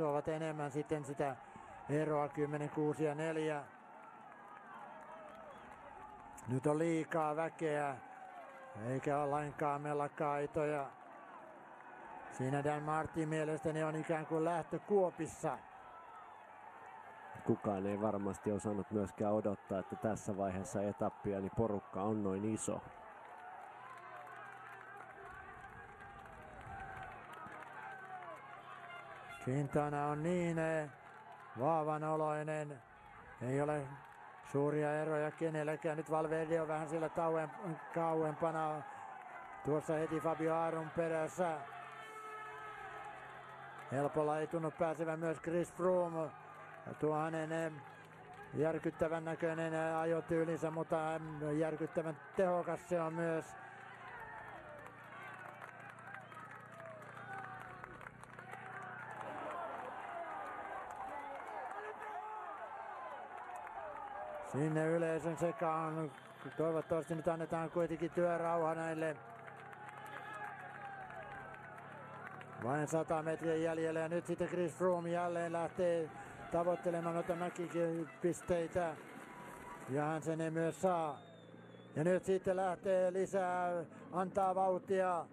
tuovat enemmän sitten sitä eroa 10, 6 ja 4. Nyt on liikaa väkeä, eikä ole lainkaan mellakaitoja. Siinä Dan Martin mielestäni on ikään kuin lähtökuopissa. Kukaan ei varmasti osannut myöskään odottaa, että tässä vaiheessa etappia niin porukka on noin iso. Quintana on niin vaavanoloinen. Ei ole suuria eroja kenellekään. Nyt Valverde on vähän siellä kauempana. Tuossa heti Fabio Aron perässä. Helpolla ei tunnu pääsevän myös Chris Froome. Tuo hänen järkyttävän näköinen ajotyylinsä, mutta järkyttävän tehokas se on myös. Sinne yleisön sekaan. Toivottavasti nyt annetaan kuitenkin työrauha näille. Vain 100 metriä jäljellä ja nyt sitten Chris Froome jälleen lähtee tavoittelemaan noita mäkipisteitä. Ja hän sen ei myös saa. Ja nyt sitten lähtee lisää, antaa vauhtia